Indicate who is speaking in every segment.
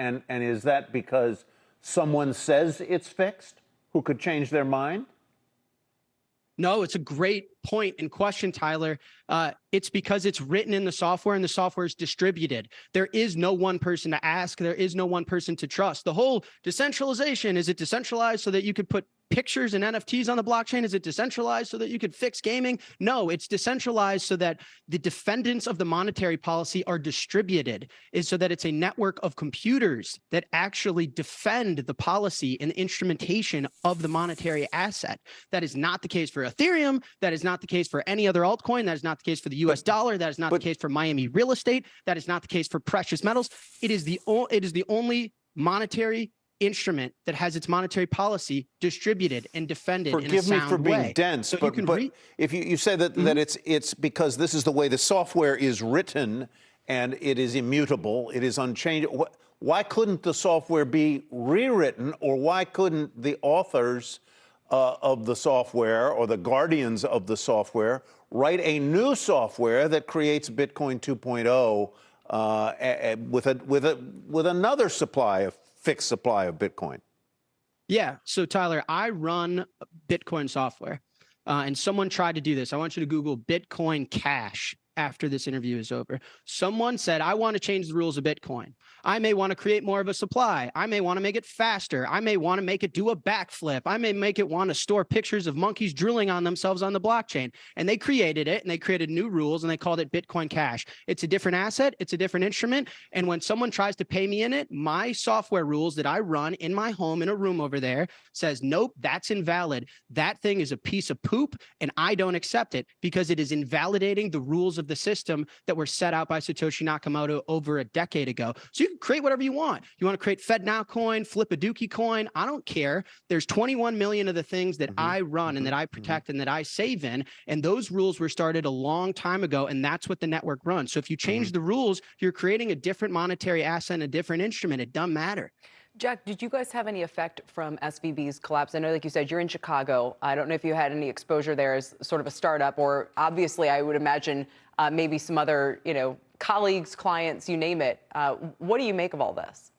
Speaker 1: And is that because someone says it's fixed who could change their mind?
Speaker 2: No, it's a great point and question, Tyler. It's because it's written in the software and the software is distributed. There is no one person to ask. There is no one person to trust. The whole decentralization, is it decentralized so that you could put pictures and NFTs on the blockchain? Is it decentralized so that you could fix gaming? No, it's decentralized so that the defendants of the monetary policy are distributed, is so that it's a network of computers that actually defend the policy and the instrumentation of the monetary asset. That is not the case for Ethereum. That is not the case for any other altcoin. That is not the case for the US dollar. That is not the case for Miami real estate. That is not the case for precious metals. It is the only monetary instrument that has its monetary policy distributed and defended in a sound way.
Speaker 1: Forgive me for being dense,
Speaker 2: so
Speaker 1: but if you say that, that it's because this is the way the software is written and it is immutable, it is unchangeable. Why couldn't the software be rewritten, or why couldn't the authors of the software or the guardians of the software write a new software that creates Bitcoin 2.0 with another fixed supply of Bitcoin?
Speaker 2: Yeah. So Tyler, I run Bitcoin software, and someone tried to do this. I want you to Google Bitcoin Cash after this interview is over. Someone said, I want to change the rules of Bitcoin. I may want to create more of a supply. I may want to make it faster. I may want to make it do a backflip. I may make it want to store pictures of monkeys drooling on themselves on the blockchain. And they created it, and they created new rules, and they called it Bitcoin Cash. It's a different asset. It's a different instrument. And when someone tries to pay me in it, my software rules that I run in my home in a room over there says, nope, that's invalid. That thing is a piece of poop, and I don't accept it because it is invalidating the rules of the system that were set out by Satoshi Nakamoto over a decade ago. So you can create whatever you want. You want to create FedNow coin, flip a Dookie coin. I don't care. There's 21 million of the things that I run and that I protect and that I save in. And those rules were started a long time ago. And that's what the network runs. So if you change the rules, you're creating a different monetary asset and a different instrument. It doesn't matter.
Speaker 3: Jack, did you guys have any effect from SVB's collapse? I know, like you said, you're in Chicago. I don't know if you had any exposure there as sort of a startup, or obviously I would imagine maybe some other, colleagues, clients, you name it. What do you make of all this?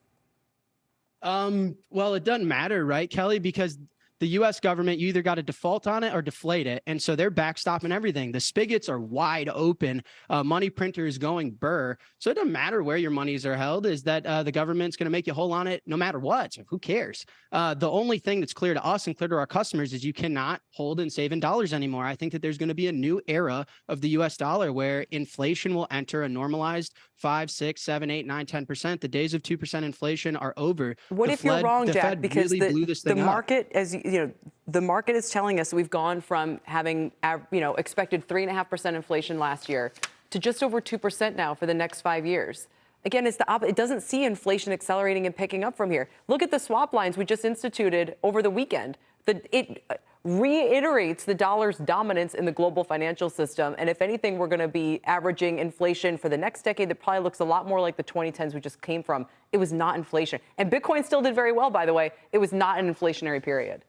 Speaker 2: Well, it doesn't matter, right, Kelly? Because the U.S. government, you either got to default on it or deflate it. And so they're backstopping everything. The spigots are wide open. Money printer is going burr. So it doesn't matter where your monies are held, is that the government's going to make you whole on it no matter what. So who cares? The only thing that's clear to us and clear to our customers is you cannot hold and save in dollars anymore. I think that there's going to be a new era of the U.S. dollar where inflation will enter a normalized 5, 6, 7, 8, 9, 10%. The days of 2% inflation are over.
Speaker 3: What if you're wrong, Jack? Because the market, as the market is telling us we've gone from having, expected 3.5% inflation last year to just over 2% now for the next 5 years. Again, it's it doesn't see inflation accelerating and picking up from here. Look at the swap lines we just instituted over the weekend. It reiterates the dollar's dominance in the global financial system. And if anything, we're going to be averaging inflation for the next decade that probably looks a lot more like the 2010s we just came from. It was not inflation. And Bitcoin still did very well, by the way. It was not an inflationary period.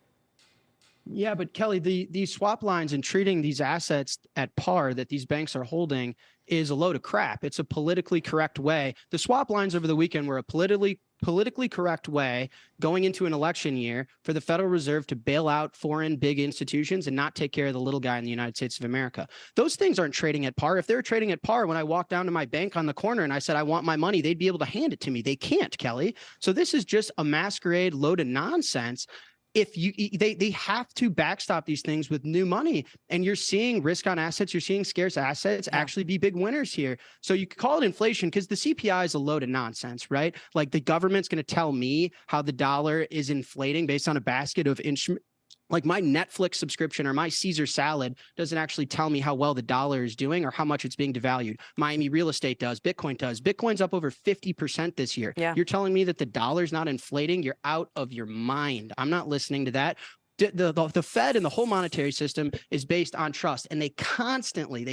Speaker 2: Yeah, but Kelly, these swap lines and treating these assets at par that these banks are holding is a load of crap. It's a politically correct way. The swap lines over the weekend were a politically correct way going into an election year for the Federal Reserve to bail out foreign big institutions and not take care of the little guy in the United States of America. Those things aren't trading at par. If they're trading at par, when I walked down to my bank on the corner and I said, I want my money, they'd be able to hand it to me. They can't, Kelly. So this is just a masquerade load of nonsense. If they have to backstop these things with new money, and you're seeing risk on assets, you're seeing scarce assets actually be big winners here. So you could call it inflation because the CPI is a load of nonsense, right? Like the government's going to tell me how the dollar is inflating based on a basket of instruments. Like my Netflix subscription or my Caesar salad doesn't actually tell me how well the dollar is doing or how much it's being devalued. Miami real estate does. Bitcoin does. Bitcoin's up over 50% this year. Yeah. You're telling me that the dollar's not inflating? You're out of your mind. I'm not listening to that. The Fed and the whole monetary system is based on trust, and they constantly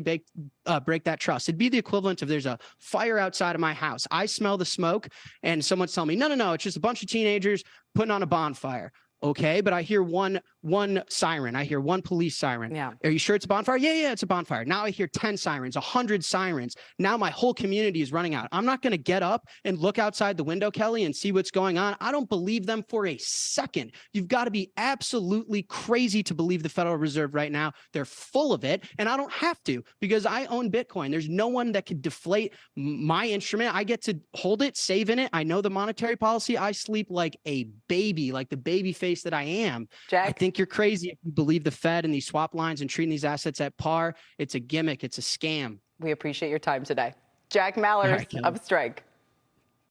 Speaker 2: break that trust. It'd be the equivalent of there's a fire outside of my house. I smell the smoke, and someone's telling me, no, it's just a bunch of teenagers putting on a bonfire. Okay, but I hear one one siren. I hear one police siren.
Speaker 3: Yeah.
Speaker 2: Are you sure it's a bonfire? Yeah, it's a bonfire. Now I hear 10 sirens, 100 sirens. Now my whole community is running out. I'm not going to get up and look outside the window, Kelly, and see what's going on. I don't believe them for a second. You've got to be absolutely crazy to believe the Federal Reserve right now. They're full of it, and I don't have to because I own Bitcoin. There's no one that could deflate my instrument. I get to hold it, save in it. I know the monetary policy. I sleep like a baby, like the baby face that I am.
Speaker 3: Jack?
Speaker 2: I think you're crazy if you believe the Fed and these swap lines and treating these assets at par. It's a gimmick. It's a scam.
Speaker 3: We appreciate your time today. Jack Mallers,
Speaker 2: Right,
Speaker 3: of Strike.